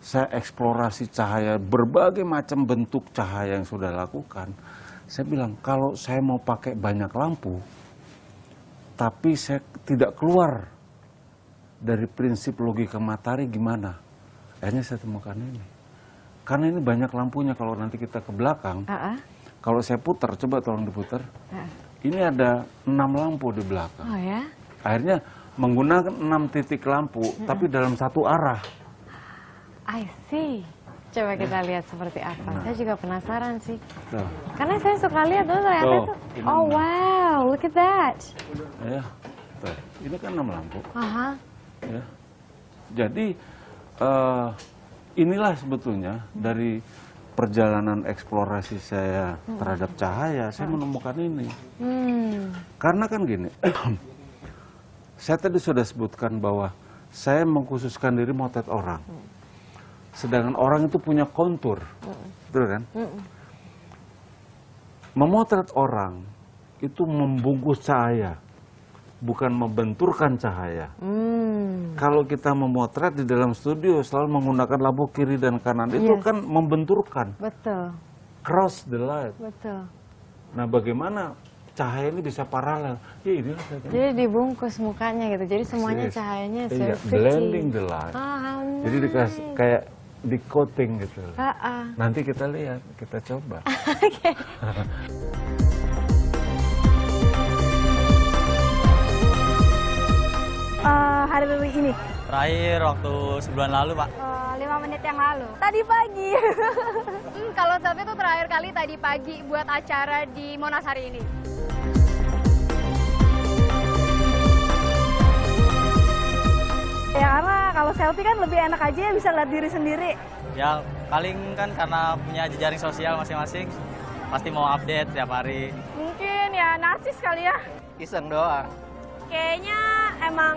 saya eksplorasi cahaya, berbagai macam bentuk cahaya yang sudah lakukan, saya bilang kalau saya mau pakai banyak lampu, tapi saya tidak keluar dari prinsip logika matahari, gimana? Akhirnya saya temukan ini. Karena ini banyak lampunya, kalau nanti kita ke belakang, kalau saya putar, coba tolong diputar. Ini ada 6 lampu di belakang. Oh ya? Akhirnya menggunakan 6 titik lampu, tapi dalam satu arah. I see. Coba kita lihat seperti apa. Saya juga penasaran sih. Tuh. Karena saya suka lihat tuh ternyata Tuh, tuh. ini Oh 6. wow, look at that. Ya, tuh. Ini kan 6 lampu. Aha. Ya. Jadi inilah sebetulnya dari perjalanan eksplorasi saya terhadap cahaya, saya menemukan ini. Karena kan gini, saya tadi sudah sebutkan bahwa saya mengkhususkan diri motret orang. Sedangkan orang itu punya kontur, betul kan? Memotret orang itu membungkus cahaya, bukan membenturkan cahaya. Kalau kita memotret di dalam studio selalu menggunakan lampu kiri dan kanan, itu Yes. kan membenturkan, Betul, cross the light. betul. Nah, bagaimana cahaya ini bisa paralel? Ya inilah saya bilang. Jadi dibungkus mukanya gitu. Jadi semuanya Yes. cahayanya Iya, very pretty. blending the light. Oh, how nice. Jadi dikasih kayak di coating gitu. Nanti kita lihat, kita coba. Hari ini Terakhir waktu sebulan lalu, Pak. 5 menit yang lalu. Tadi pagi. Kalau selfie itu terakhir kali tadi pagi buat acara di Monas hari ini. Ya karena kalau selfie kan lebih enak aja ya, bisa lihat diri sendiri. Ya paling kan karena punya jejaring sosial masing-masing, pasti mau update tiap hari. Mungkin ya narsis kali ya. Iseng doang. Kayaknya emang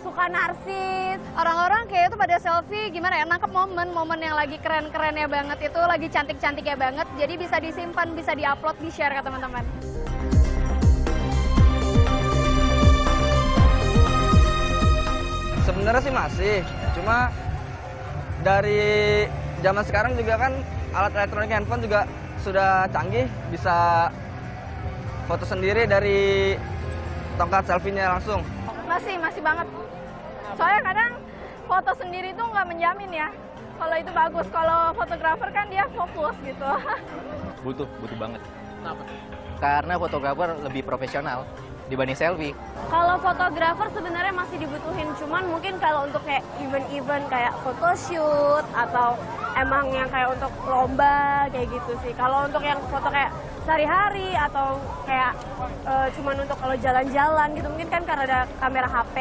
suka narsis. Orang-orang kayak itu pada selfie gimana ya, nangkep momen yang lagi keren-kerennya banget itu, lagi cantik-cantiknya banget, jadi bisa disimpan, bisa diupload, di-share ke teman-teman. Sebenarnya sih masih, cuma dari zaman sekarang juga kan alat elektronik handphone juga sudah canggih, bisa foto sendiri dari tongkat selfie-nya langsung. Masih banget. Soalnya kadang foto sendiri tuh nggak menjamin ya. Kalau itu bagus, kalau fotografer kan dia fokus gitu. Butuh banget. Kenapa? Karena fotografer lebih profesional dibanding selfie. Kalau fotografer sebenarnya masih dibutuhin, cuman mungkin kalau untuk kayak event-event kayak photoshoot atau emang yang kayak untuk lomba kayak gitu sih. Kalau untuk yang foto kayak sehari-hari atau kayak cuman untuk kalau jalan-jalan gitu mungkin kan karena ada kamera HP,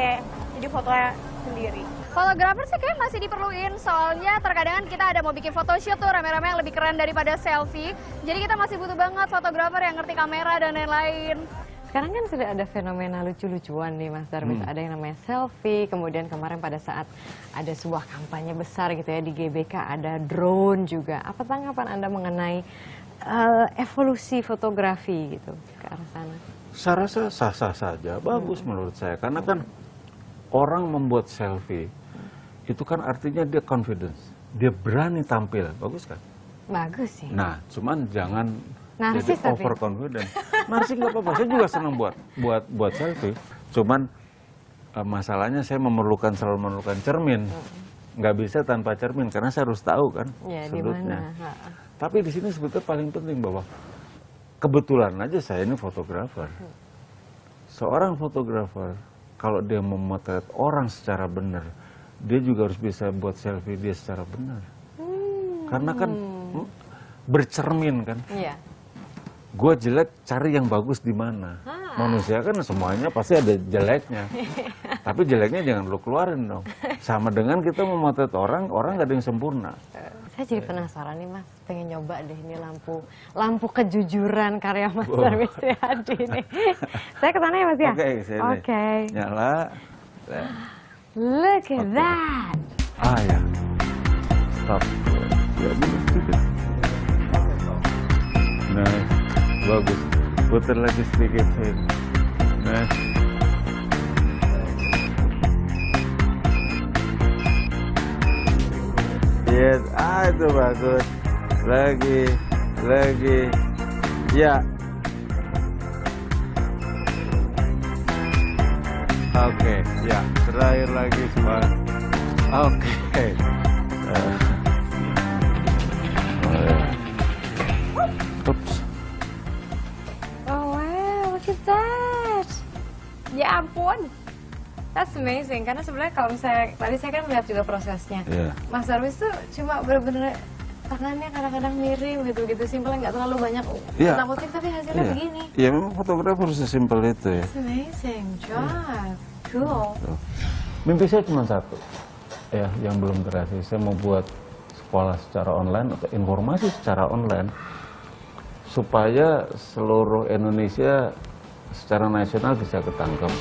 jadi fotonya sendiri. Fotografer sih kayak masih diperluin, soalnya terkadang kan kita ada mau bikin photoshoot tuh rame-rame yang lebih keren daripada selfie. Jadi kita masih butuh banget fotografer yang ngerti kamera dan lain-lain. Sekarang kan sudah ada fenomena lucu-lucuan nih Mas Darwis. Ada yang namanya selfie, kemudian kemarin pada saat ada sebuah kampanye besar gitu ya di GBK, ada drone juga. Apa tanggapan Anda mengenai evolusi fotografi gitu ke arah sana? Saya rasa sah-sah saja, bagus menurut saya. Karena kan orang membuat selfie, itu kan artinya dia confidence. Dia berani tampil, bagus kan? Bagus sih. Nah, cuman jangan Narsis jadi tapi. overconfident. Narsis nggak apa-apa, saya juga senang buat selfie. Cuman masalahnya saya selalu memerlukan cermin. Nggak bisa tanpa cermin karena saya harus tahu kan sudutnya. Tapi di sini sebetulnya paling penting bahwa kebetulan aja saya ini fotografer. Seorang fotografer kalau dia memotret orang secara benar, dia juga harus bisa buat selfie dia secara benar. Karena kan bercermin kan. Gue jelek, cari yang bagus di mana. Manusia kan semuanya pasti ada jeleknya. Tapi jeleknya jangan lu keluarin dong. Sama dengan kita memotret orang nggak ada yang sempurna. Saya jadi penasaran nih Mas, pengen nyoba deh ini lampu kejujuran karya Mas Darwis Riyadi nih. Saya kesana ya Mas ya? Oke. Nyala. Look at that. Ya. Stop. Ya, sedikit. Nah, bagus. Putar lagi sedikit. Nah. Yes, itu bagus. Lagi. Ya. Oke, ya. Terakhir lagi semua. Oke. Oops. Oh wow, look at that. Ya ampun. That's amazing, karena sebenarnya kalau misalnya, tadi saya kan melihat juga prosesnya. Mas Darwis tuh cuma bener-bener tangannya kadang-kadang miring gitu-gitu, simpelnya nggak terlalu banyak nakut-nakut, tapi hasilnya begini. Ya memang fotografer sesimpel itu ya. It's amazing job, cool. Mimpi saya cuma satu, ya yang belum berhasil. Saya mau buat sekolah secara online atau informasi secara online, supaya seluruh Indonesia secara nasional bisa ketangkep.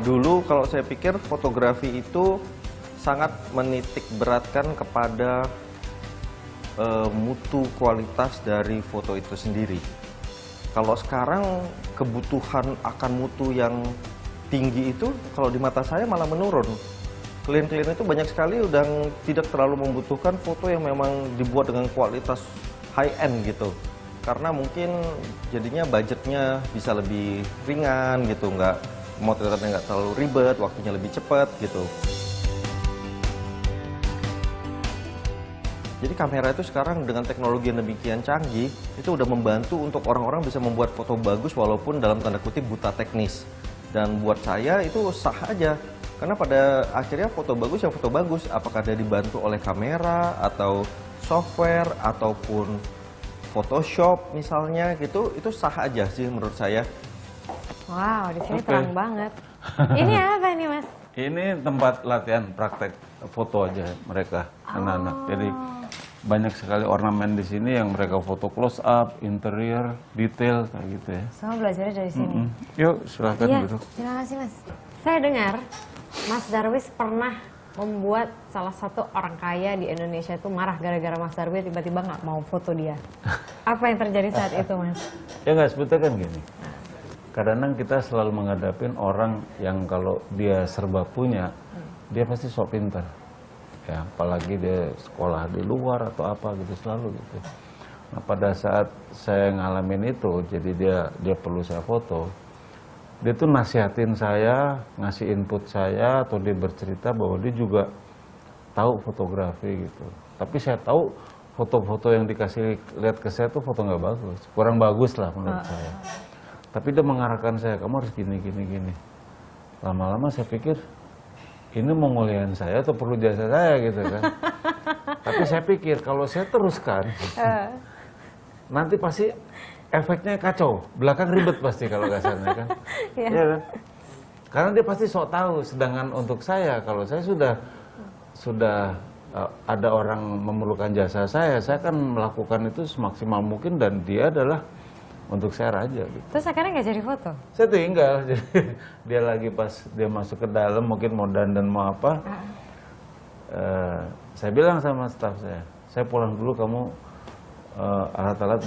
Dulu kalau saya pikir fotografi itu sangat menitik beratkan kepada mutu kualitas dari foto itu sendiri. Kalau sekarang kebutuhan akan mutu yang tinggi itu kalau di mata saya malah menurun. Klien-klien itu banyak sekali udah tidak terlalu membutuhkan foto yang memang dibuat dengan kualitas high end gitu. Karena mungkin jadinya budgetnya bisa lebih ringan gitu, motretnya nggak terlalu ribet, waktunya lebih cepat gitu. Jadi kamera itu sekarang dengan teknologi yang demikian canggih, itu udah membantu untuk orang-orang bisa membuat foto bagus walaupun dalam tanda kutip buta teknis. Dan buat saya itu sah aja, karena pada akhirnya foto bagus ya foto bagus, apakah dia dibantu oleh kamera atau software ataupun Photoshop misalnya gitu, itu sah aja sih menurut saya. Wow, di sini terang banget. Ini apa nih Mas? Ini tempat latihan praktek foto aja mereka, anak-anak. Jadi banyak sekali ornamen di sini yang mereka foto close up, interior, detail kayak gitu ya. Semua belajarnya dari sini. Yuk, silakan duduk. Terima kasih Mas. Saya dengar Mas Darwis pernah membuat salah satu orang kaya di Indonesia itu marah gara-gara Mas Darwis tiba-tiba nggak mau foto dia. Apa yang terjadi saat itu Mas? Ya nggak, sebetulnya kan gini. Kadang-kadang kita selalu menghadapin orang yang kalau dia serba punya, dia pasti sok pintar. Ya, apalagi dia sekolah di luar atau apa gitu, selalu gitu. Nah, pada saat saya ngalamin itu, jadi dia perlu saya foto, dia tuh nasihatin saya, ngasih input saya, atau dia bercerita bahwa dia juga tahu fotografi gitu. Tapi saya tahu foto-foto yang dikasih lihat ke saya tuh foto nggak bagus, kurang bagus lah menurut saya. Tapi dia mengarahkan saya, kamu harus gini. Lama-lama saya pikir, ini mau nguliahin saya atau perlu jasa saya gitu kan. Tapi saya pikir kalau saya teruskan, nanti pasti efeknya kacau. Belakang ribet pasti kalau kasarnya kan. Iya kan? Karena dia pasti sok tahu. Sedangkan untuk saya, kalau saya sudah ada orang memerlukan jasa saya kan melakukan itu semaksimal mungkin, dan dia adalah untuk share aja gitu. Terus akhirnya nggak jadi foto? Saya tinggal, jadi dia lagi pas dia masuk ke dalam mungkin mau dandan mau apa, saya bilang sama staf saya pulang dulu, kamu alat-alat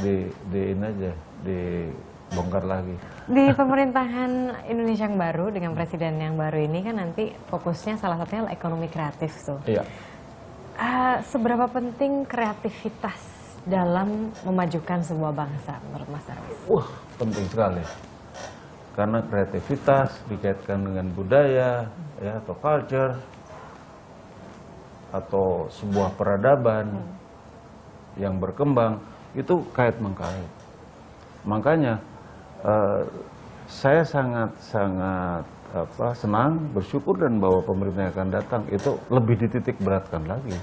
di ini aja, dibongkar lagi. Di pemerintahan Indonesia yang baru dengan presiden yang baru ini kan nanti fokusnya salah satunya ekonomi kreatif tuh. Iya. Seberapa penting kreativitas dalam memajukan sebuah bangsa menurut Mas Darwis? Wah, penting sekali. Karena kreativitas dikaitkan dengan budaya, ya, atau culture, atau sebuah peradaban yang berkembang, itu kait-mengkait. Makanya saya sangat senang, bersyukur, dan bahwa pemerintah yang akan datang itu lebih dititik beratkan lagi.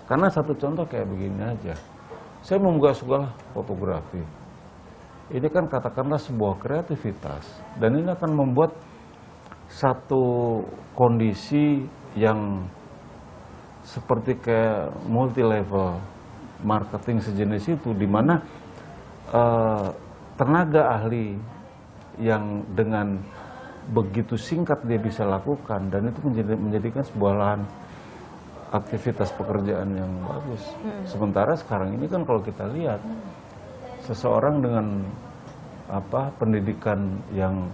Karena satu contoh kayak begini aja. Saya membuka sekolah fotografi. Ini kan katakanlah sebuah kreativitas, dan ini akan membuat satu kondisi yang seperti kayak multi level marketing sejenis itu, di mana tenaga ahli yang dengan begitu singkat dia bisa lakukan, dan itu menjadikan sebuah lahan aktivitas pekerjaan yang bagus. Sementara sekarang ini kan kalau kita lihat, seseorang dengan pendidikan yang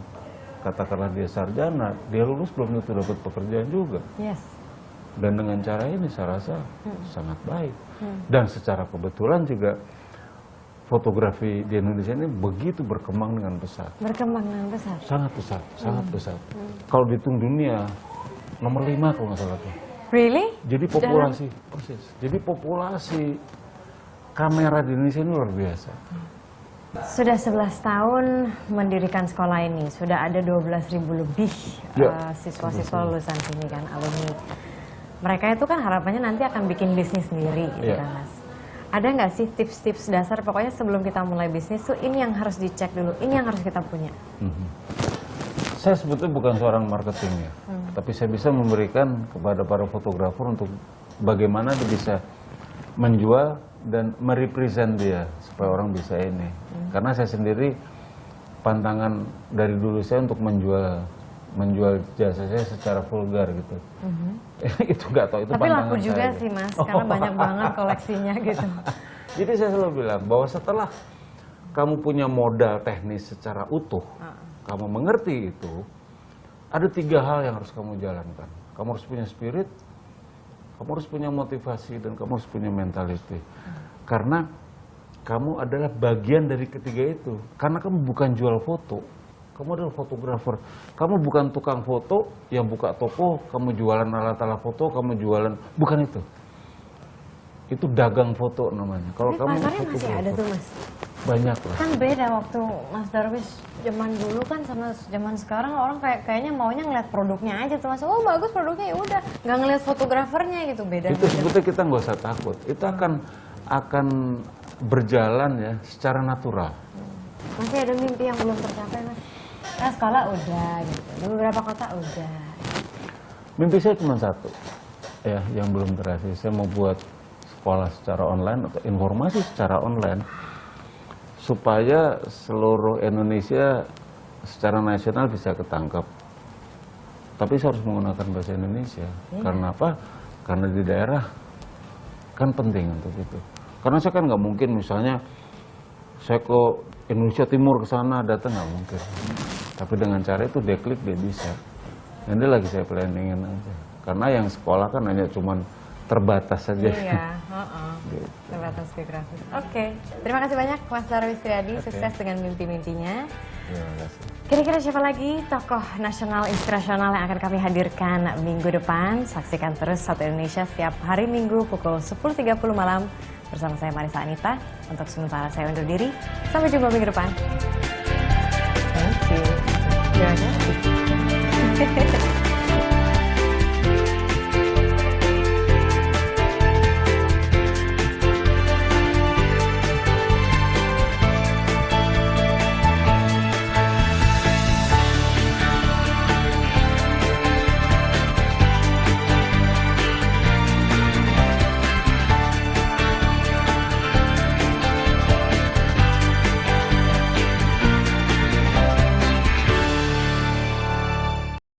katakanlah dia sarjana, dia lulus belum tentu dapat pekerjaan juga. Yes. Dan dengan cara ini saya rasa sangat baik. Dan secara kebetulan juga fotografi di Indonesia ini begitu berkembang dengan pesat. Berkembang dengan pesat? Sangat pesat, sangat pesat. Kalau dihitung dunia, nomor 5 kalau nggak salah tuh. Really? Jadi populasi, persis. Jadi populasi kamera di Indonesia ini luar biasa. Sudah 11 tahun mendirikan sekolah ini, sudah ada 12.000 lebih siswa-siswa lulusan sini kan, alumni. Mereka itu kan harapannya nanti akan bikin bisnis sendiri gitu kan Mas. Ada nggak sih tips-tips dasar, pokoknya sebelum kita mulai bisnis tuh ini yang harus dicek dulu, ini yang harus kita punya? Saya sebetulnya bukan seorang marketing ya, tapi saya bisa memberikan kepada para fotografer untuk bagaimana dia bisa menjual dan merepresent dia supaya orang bisa ini. Karena saya sendiri pantangan dari dulu saya untuk menjual jasa saya secara vulgar gitu. Itu nggak tahu, itu tapi pantangan laku juga saya. sih Mas, karena banyak banget koleksinya gitu. Jadi saya selalu bilang bahwa setelah kamu punya modal teknis secara utuh, kamu mengerti itu, ada 3 hal yang harus kamu jalankan. Kamu harus punya spirit, kamu harus punya motivasi, dan kamu harus punya mentality. Karena kamu adalah bagian dari ketiga itu. Karena kamu bukan jual foto, kamu adalah fotografer. Kamu bukan tukang foto yang buka toko, kamu jualan alat-alat foto, kamu jualan, bukan itu. Itu dagang foto namanya. Kalau kamu pasarnya masih ada tuh Mas? Banyak lah. Kan beda waktu Mas Darwis zaman dulu kan sama zaman sekarang, orang kayaknya maunya ngeliat produknya aja tuh Mas. Oh bagus produknya, ya udah, nggak ngeliat fotografernya gitu, beda. Itu sebetulnya kita nggak usah takut. Itu akan berjalan ya secara natural. Masih ada mimpi yang belum tercapai Mas? Nah, sekolah udah gitu, di beberapa kota udah. Mimpi saya cuma satu, ya, yang belum berhasil. Saya mau buat sekolah secara online atau informasi secara online, supaya seluruh Indonesia secara nasional bisa ketangkap. Tapi saya harus menggunakan bahasa Indonesia. Karena apa? Karena di daerah kan penting untuk itu. Karena saya kan nggak mungkin misalnya saya ke Indonesia Timur ke sana datang, nggak mungkin. Tapi dengan cara itu dia klik dia bisa. Nanti lagi saya planningin aja. Karena yang sekolah kan hanya cuman terbatas saja. Iya, gitu. Terbatas geografis. Oke, terima kasih banyak Mas Darwis Triadi, sukses dengan mimpi-mimpinya. Terima kasih. Kira-kira siapa lagi tokoh nasional inspirasional yang akan kami hadirkan minggu depan? Saksikan terus Satu Indonesia setiap hari Minggu pukul 10.30 malam bersama saya Marisa Anita. Untuk sementara saya undur diri. Sampai jumpa minggu depan. Thank you. Terima kasih.